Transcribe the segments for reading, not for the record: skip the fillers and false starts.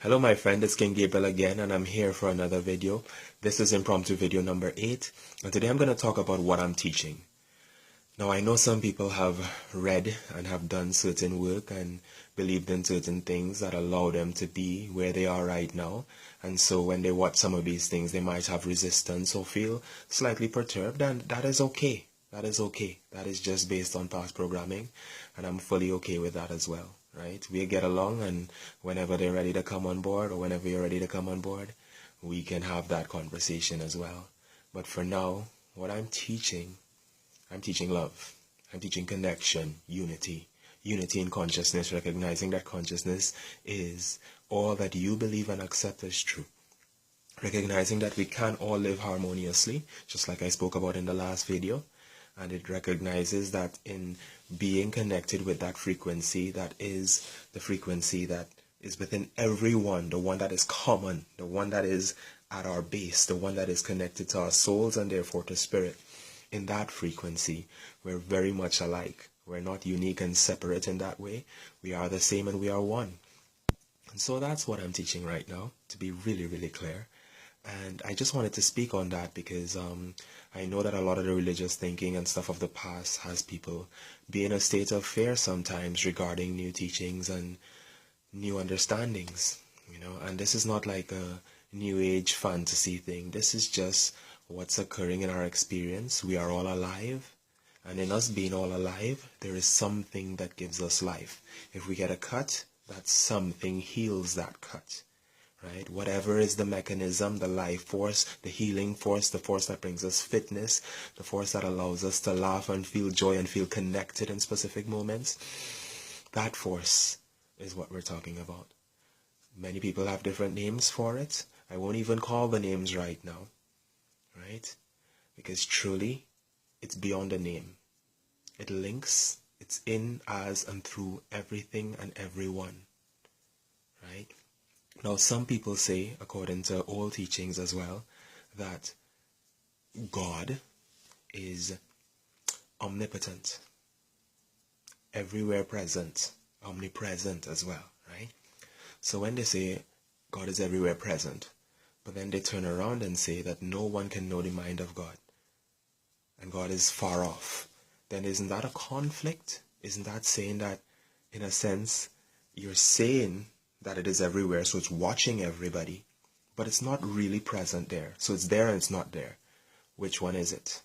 Hello my friend, it's King Gabriel again, and I'm here for another video. This is Impromptu video number 8, and today I'm going to talk about what I'm teaching. Now I know some people have read and have done certain work and believed in certain things that allow them to be where they are right now, and so when they watch some of these things they might have resistance or feel slightly perturbed, and that is okay. That is okay. That is just based on past programming, and I'm fully okay with that as well. Right? We get along, and whenever they're ready to come on board, or whenever you're ready to come on board, we can have that conversation as well. But for now, what I'm teaching love. I'm teaching connection, unity in consciousness, recognizing that consciousness is all that you believe and accept as true. Recognizing that we can all live harmoniously, just like I spoke about in the last video. And it recognizes that in being connected with that frequency, that is the frequency that is within everyone, the one that is common, the one that is at our base, the one that is connected to our souls and therefore to spirit. In that frequency, we're very much alike. We're not unique and separate in that way. We are the same and we are one. And so that's what I'm teaching right now, to be really, really clear. And I just wanted to speak on that because I know that a lot of the religious thinking and stuff of the past has people be in a state of fear sometimes regarding new teachings and new understandings, and this is not like a new age fantasy thing. This is just what's occurring in our experience. We are all alive, and in us being all alive, there is something that gives us life. If we get a cut, that something heals that cut. Right? Whatever is the mechanism, the life force, the healing force, the force that brings us fitness, the force that allows us to laugh and feel joy and feel connected in specific moments, that force is what we're talking about. Many people have different names for it. I won't even call the names right now, right? Because truly, it's beyond a name. It links, it's in, as, and through everything and everyone, right? Now, some people say, according to old teachings as well, that God is omnipotent, everywhere present, omnipresent as well, right? So when they say God is everywhere present, but then they turn around and say that no one can know the mind of God, and God is far off, then isn't that a conflict? Isn't that saying that, in a sense, you're saying that it is everywhere, so it's watching everybody, but it's not really present there. So it's there and it's not there. Which one is it?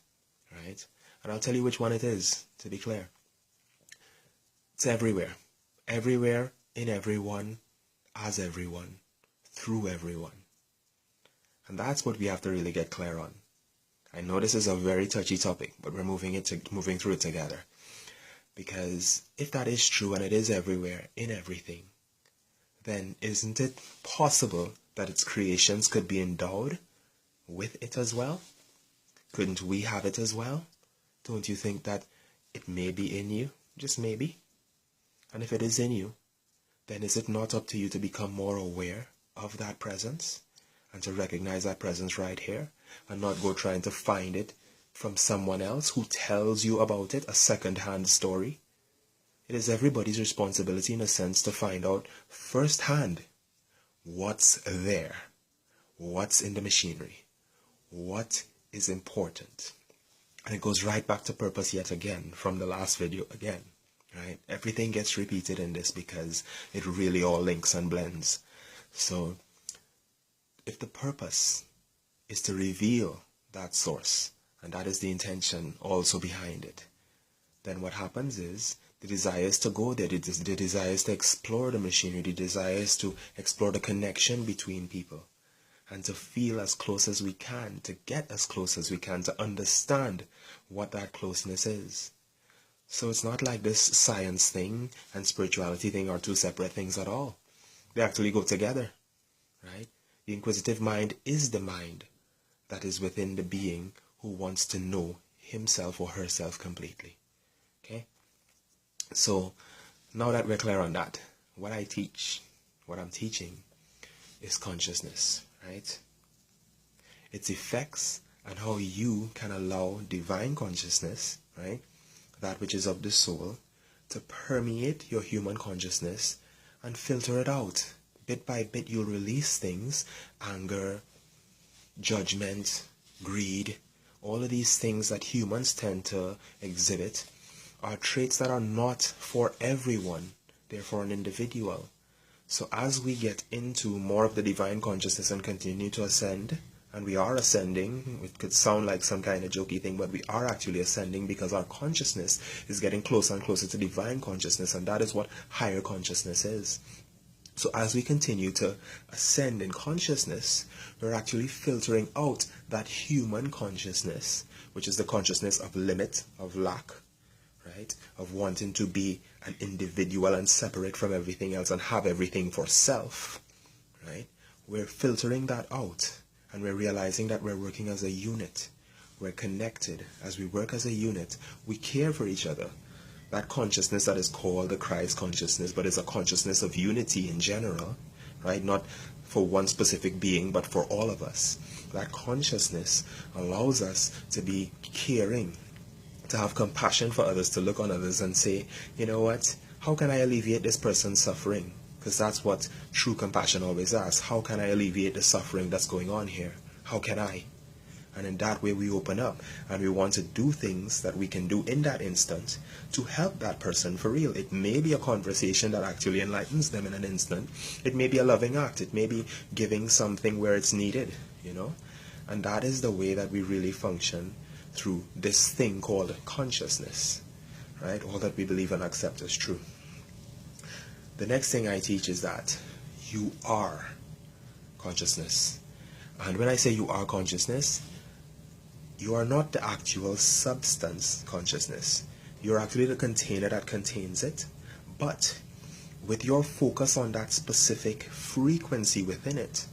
Right? And I'll tell you which one it is, to be clear. It's everywhere. Everywhere, in everyone, as everyone, through everyone. And that's what we have to really get clear on. I know this is a very touchy topic, but we're moving through it together. Because if that is true and it is everywhere, in everything, then isn't it possible that its creations could be endowed with it as well? Couldn't we have it as well? Don't you think that it may be in you? Just maybe. And if it is in you, then is it not up to you to become more aware of that presence and to recognize that presence right here and not go trying to find it from someone else who tells you about it, a second-hand story? It is everybody's responsibility, in a sense, to find out firsthand what's there, what's in the machinery, what is important. And it goes right back to purpose yet again from the last video again, right? Everything gets repeated in this because it really all links and blends. So if the purpose is to reveal that source, and that is the intention also behind it, then what happens is the desire is to go there, the desire is to explore the machinery, the desire is to explore the connection between people and to feel as close as we can, to get as close as we can, to understand what that closeness is. So it's not like this science thing and spirituality thing are two separate things at all. They actually go together, right? The inquisitive mind is the mind that is within the being who wants to know himself or herself completely. Okay? So, now that we're clear on that, what I'm teaching is consciousness, right? Its effects and how you can allow divine consciousness, right? That which is of the soul, to permeate your human consciousness and filter it out bit by bit you'll release things, anger, judgment, greed. All of these things that humans tend to exhibit are traits that are not for everyone. They're for an individual. So as we get into more of the divine consciousness and continue to ascend, and we are ascending, it could sound like some kind of jokey thing, but we are actually ascending because our consciousness is getting closer and closer to divine consciousness, and that is what higher consciousness is. So as we continue to ascend in consciousness, we're actually filtering out that human consciousness, which is the consciousness of limit, of lack, right? Of wanting to be an individual and separate from everything else and have everything for self, right? We're filtering that out, and we're realizing that we're working as a unit. We're connected. As we work as a unit, we care for each other. That consciousness that is called the Christ consciousness, but it's a consciousness of unity in general, right? Not for one specific being, but for all of us. That consciousness allows us to be caring, to have compassion for others, to look on others and say, you know what, how can I alleviate this person's suffering? Because that's what true compassion always asks. How can I alleviate the suffering that's going on here? How can I? And in that way we open up, and we want to do things that we can do in that instant to help that person for real. It may be a conversation that actually enlightens them in an instant. It may be a loving act. It may be giving something where it's needed, you know. And that is the way that we really function through this thing called consciousness, right? All that we believe and accept as true. The next thing I teach is that you are consciousness. And when I say you are consciousness, you are not the actual substance consciousness. You're actually the container that contains it. But with your focus on that specific frequency within it,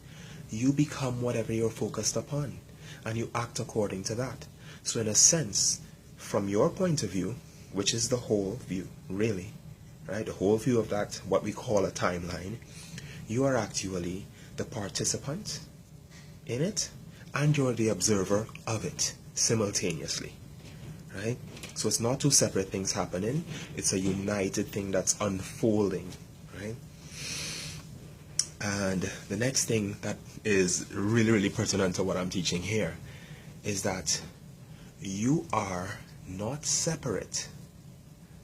you become whatever you're focused upon, and you act according to that. So in a sense, from your point of view, which is the whole view, really, right? The whole view of that, what we call a timeline, you are actually the participant in it, and you're the observer of it simultaneously, right? So it's not two separate things happening, it's a united thing that's unfolding, right? And the next thing that is really, really pertinent to what I'm teaching here is that you are not separate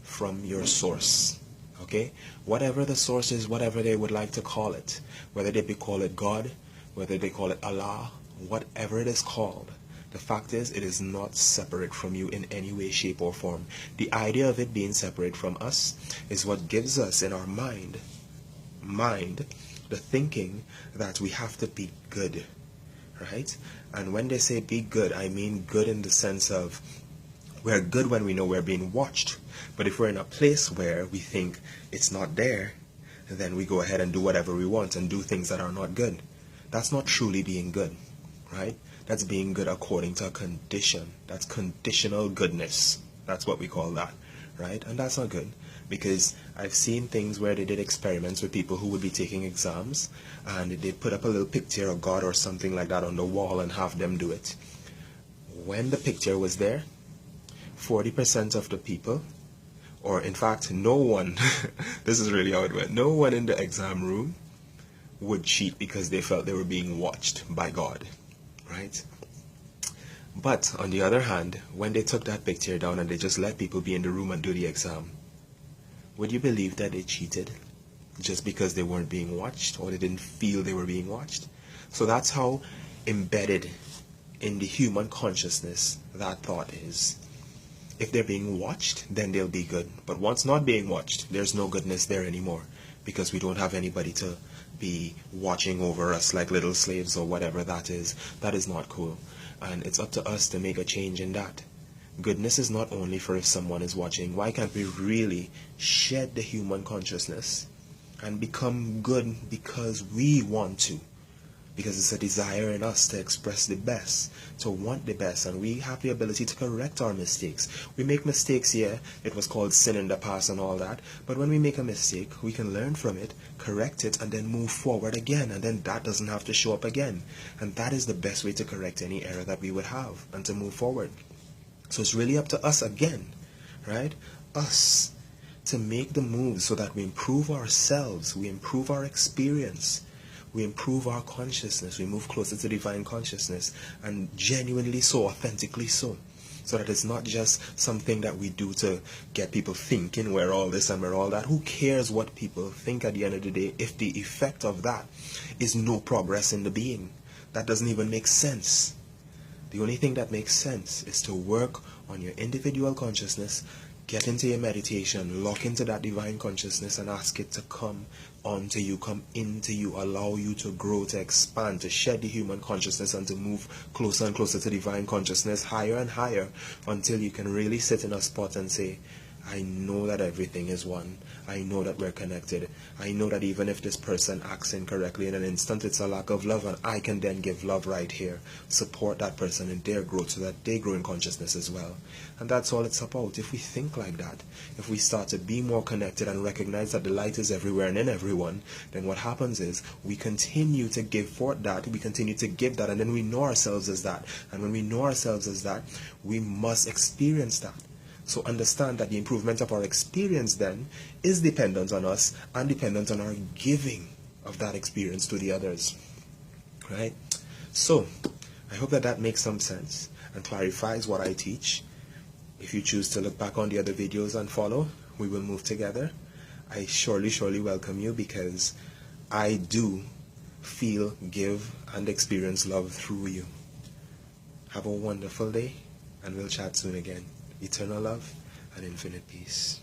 from your source, okay? Whatever the source is, whatever they would like to call it, whether they call it God, whether they call it Allah, whatever it is called, the fact is it is not separate from you in any way, shape, or form. The idea of it being separate from us is what gives us in our mind the thinking that we have to be good, right? And when they say be good, I mean good in the sense of we're good when we know we're being watched. But if we're in a place where we think it's not there, then we go ahead and do whatever we want and do things that are not good. That's not truly being good, right? That's being good according to a condition. That's conditional goodness. That's what we call that, right? And that's not good, because I've seen things where they did experiments with people who would be taking exams, and they put up a little picture of God or something like that on the wall and have them do it. When the picture was there, 40% of the people, or in fact no one, this is really how it went, no one in the exam room would cheat because they felt they were being watched by God, right? But on the other hand, when they took that picture down and they just let people be in the room and do the exam, would you believe that they cheated just because they weren't being watched, or they didn't feel they were being watched? So that's how embedded in the human consciousness that thought is. If they're being watched, then they'll be good. But once not being watched, there's no goodness there anymore, because we don't have anybody to be watching over us like little slaves or whatever that is. That is not cool. And it's up to us to make a change in that. Goodness is not only for if someone is watching. Why can't we really shed the human consciousness and become good because we want to? Because it's a desire in us to express the best, to want the best, and we have the ability to correct our mistakes. We make mistakes here. It was called sin in the past and all that. But when we make a mistake, we can learn from it, correct it, and then move forward again. And then that doesn't have to show up again. And that is the best way to correct any error that we would have and to move forward. So it's really up to us again, right? Us to make the moves so that we improve ourselves, we improve our experience, we improve our consciousness, we move closer to divine consciousness, and genuinely so, authentically so. So that it's not just something that we do to get people thinking we're all this and we're all that. Who cares what people think at the end of the day if the effect of that is no progress in the being? That doesn't even make sense. The only thing that makes sense is to work on your individual consciousness, get into your meditation, lock into that divine consciousness and ask it to come onto you, come into you, allow you to grow, to expand, to shed the human consciousness and to move closer and closer to divine consciousness, higher and higher, until you can really sit in a spot and say, I know that everything is one. I know that we're connected. I know that even if this person acts incorrectly in an instant, it's a lack of love, and I can then give love right here. Support that person in their growth so that they grow in consciousness as well. And that's all it's about. If we think like that, if we start to be more connected and recognize that the light is everywhere and in everyone, then what happens is we continue to give forth that, we continue to give that, and then we know ourselves as that. And when we know ourselves as that, we must experience that. So understand that the improvement of our experience then is dependent on us and dependent on our giving of that experience to the others. Right? So, I hope that makes some sense and clarifies what I teach. If you choose to look back on the other videos and follow, we will move together. I surely welcome you because I do feel, give, and experience love through you. Have a wonderful day, and we'll chat soon again. Eternal love and infinite peace.